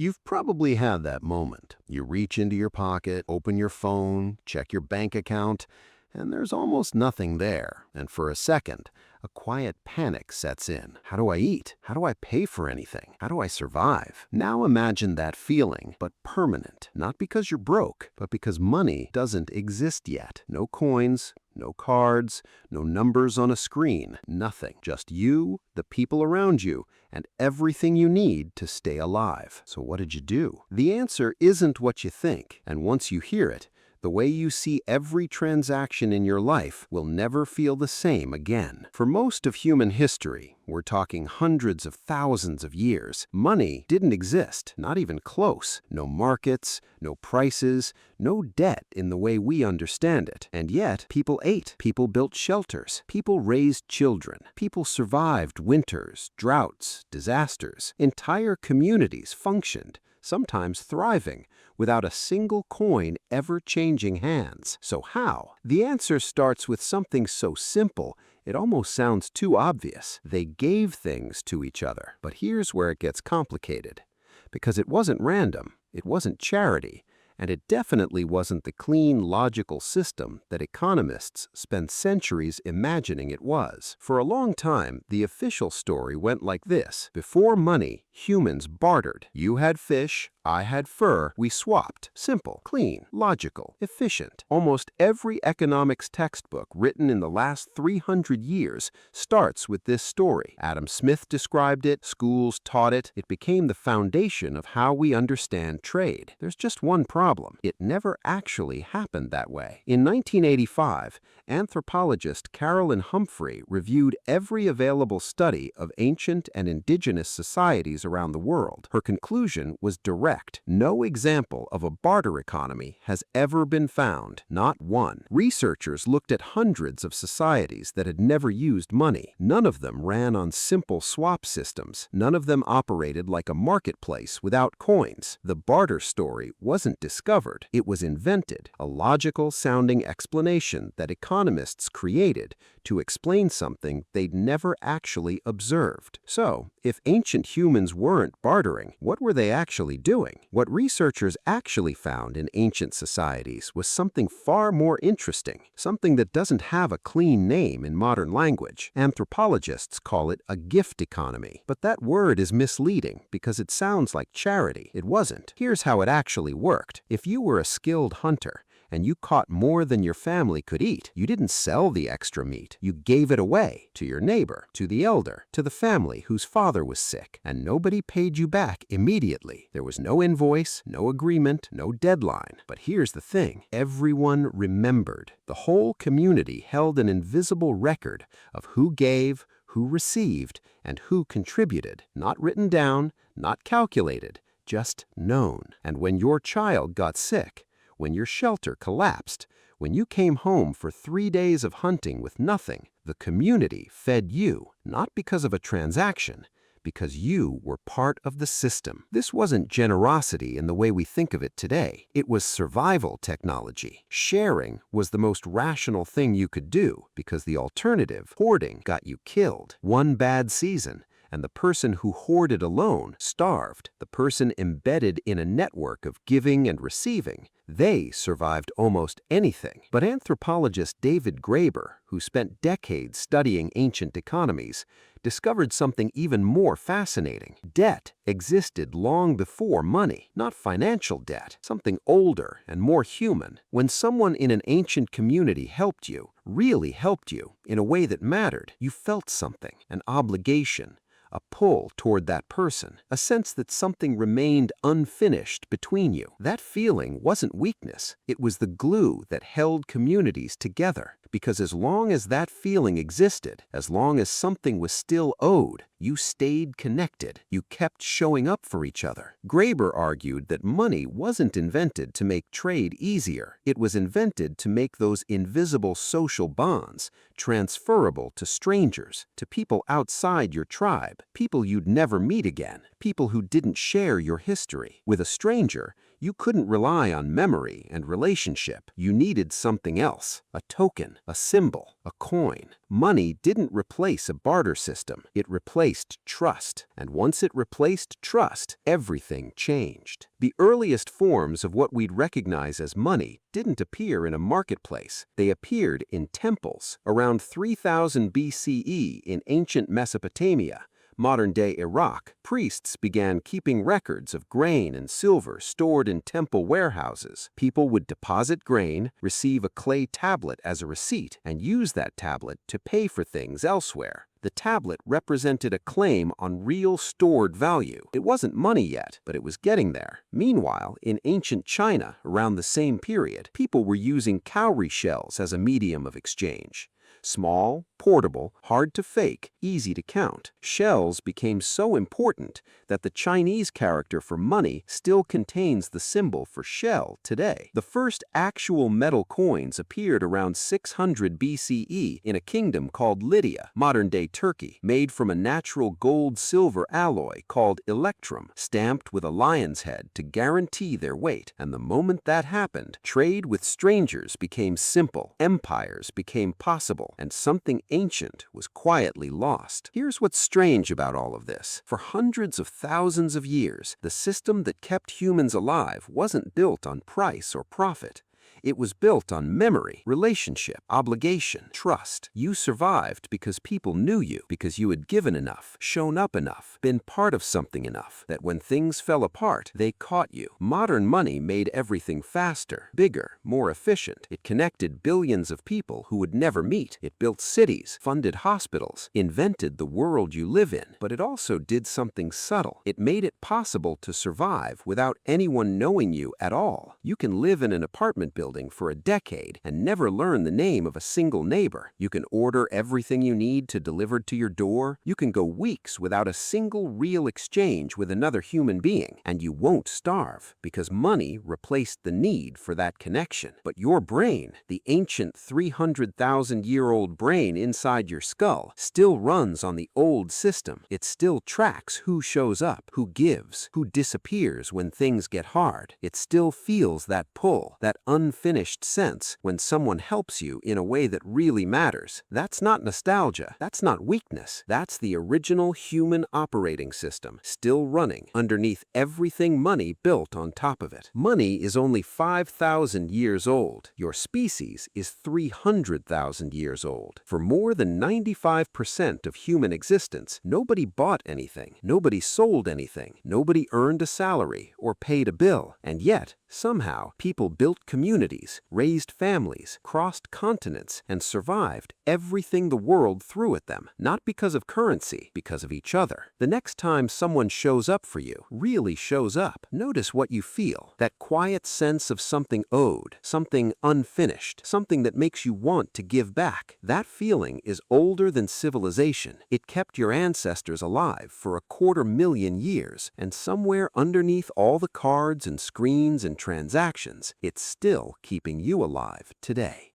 You've probably had that moment. You reach into your pocket, open your phone, check your bank account, and there's almost nothing there. And for a second, a quiet panic sets in. How do I eat? How do I pay for anything? How do I survive? Now imagine that feeling, but permanent. Not because you're broke, but because money doesn't exist yet. No coins, no cards, no numbers on a screen, nothing. Just you, the people around you, and everything you need to stay alive. So what did you do? The answer isn't what you think, and once you hear it, the way you see every transaction in your life will never feel the same again. For most of human history, we're talking hundreds of thousands of years, money didn't exist, not even close. No markets, no prices, no debt in the way we understand it. And yet, people ate, people built shelters, people raised children, people survived winters, droughts, disasters. Entire communities functioned, sometimes thriving, without a single coin ever changing hands. So how? The answer starts with something so simple, it almost sounds too obvious. They gave things to each other. But here's where it gets complicated. Because it wasn't random, it wasn't charity, and it definitely wasn't the clean, logical system that economists spent centuries imagining it was. For a long time, the official story went like this. Before money, humans bartered. You had fish, I had fur, we swapped. Simple, clean, logical, efficient. Almost every economics textbook written in the last 300 years starts with this story. Adam Smith described it, schools taught it, it became the foundation of how we understand trade. There's just one problem. It never actually happened that way. In 1985, anthropologist Carolyn Humphrey reviewed every available study of ancient and indigenous societies around the world. Her conclusion was direct. No example of a barter economy has ever been found, not one. Researchers looked at hundreds of societies that had never used money. None of them ran on simple swap systems. None of them operated like a marketplace without coins. The barter story wasn't discovered, it was invented, a logical-sounding explanation that economists created to explain something they'd never actually observed. So, if ancient humans weren't bartering, what were they actually doing? What researchers actually found in ancient societies was something far more interesting, something that doesn't have a clean name in modern language. Anthropologists call it a gift economy. But that word is misleading because it sounds like charity. It wasn't. Here's how it actually worked. If you were a skilled hunter, and you caught more than your family could eat, you didn't sell the extra meat. You gave it away to your neighbor, to the elder, to the family whose father was sick, and nobody paid you back immediately. There was no invoice, no agreement, no deadline. But here's the thing. Everyone remembered. The whole community held an invisible record of who gave, who received, and who contributed. Not written down, not calculated, just known. And when your child got sick, when your shelter collapsed, when you came home for 3 days of hunting with nothing, the community fed you, not because of a transaction, because you were part of the system. This wasn't generosity in the way we think of it today. It was survival technology. Sharing was the most rational thing you could do because the alternative, hoarding, got you killed. One bad season, and the person who hoarded alone starved. The person embedded in a network of giving and receiving, they survived almost anything. But anthropologist David Graeber, who spent decades studying ancient economies, discovered something even more fascinating. Debt existed long before money, not financial debt, something older and more human. When someone in an ancient community helped you, really helped you, in a way that mattered, you felt something, an obligation, a pull toward that person, a sense that something remained unfinished between you. That feeling wasn't weakness, it was the glue that held communities together. Because as long as that feeling existed, as long as something was still owed, you stayed connected. You kept showing up for each other. Graeber argued that money wasn't invented to make trade easier. It was invented to make those invisible social bonds transferable to strangers, to people outside your tribe, people you'd never meet again, people who didn't share your history. With a stranger, You couldn't rely on memory and relationship. You needed something else, a token, a symbol, a coin. Money didn't replace a barter system. It replaced trust. And once it replaced trust, everything changed. The earliest forms of what we'd recognize as money didn't appear in a marketplace. They appeared in temples. Around 3000 BCE in ancient Mesopotamia, modern-day Iraq, priests began keeping records of grain and silver stored in temple warehouses. People would deposit grain, receive a clay tablet as a receipt, and use that tablet to pay for things elsewhere. The tablet represented a claim on real stored value. It wasn't money yet, but it was getting there. Meanwhile, in ancient China, around the same period, people were using cowrie shells as a medium of exchange. Small, portable, hard to fake, easy to count. Shells became so important that the Chinese character for money still contains the symbol for shell today. The first actual metal coins appeared around 600 BCE in a kingdom called Lydia, modern-day Turkey, made from a natural gold-silver alloy called electrum, stamped with a lion's head to guarantee their weight. And the moment that happened, trade with strangers became simple, empires became possible, and something ancient was quietly lost. Here's what's strange about all of this. For hundreds of thousands of years, the system that kept humans alive wasn't built on price or profit. It was built on memory, relationship, obligation, trust. You survived because people knew you, because you had given enough, shown up enough, been part of something enough, that when things fell apart, they caught you. Modern money made everything faster, bigger, more efficient. It connected billions of people who would never meet. It built cities, funded hospitals, invented the world you live in. But it also did something subtle. It made it possible to survive without anyone knowing you at all. You can live in an apartment building for a decade and never learn the name of a single neighbor. You can order everything you need to delivered to your door. You can go weeks without a single real exchange with another human being, and you won't starve because money replaced the need for that connection. But your brain, the ancient 300,000-year-old brain inside your skull, still runs on the old system. It still tracks who shows up, who gives, who disappears when things get hard. It still feels that pull, that unfinished sense when someone helps you in a way that really matters. That's not nostalgia. That's not weakness. That's the original human operating system, still running underneath everything money built on top of it. Money is only 5,000 years old. Your species is 300,000 years old. For more than 95% of human existence, nobody bought anything. Nobody sold anything. Nobody earned a salary or paid a bill. And yet, somehow, people built communities, raised families, crossed continents, and survived everything the world threw at them. Not because of currency, because of each other. The next time someone shows up for you, really shows up, notice what you feel. That quiet sense of something owed, something unfinished, something that makes you want to give back. That feeling is older than civilization. It kept your ancestors alive for 250,000 years, and somewhere underneath all the cards and screens and transactions, it's still keeping you alive today.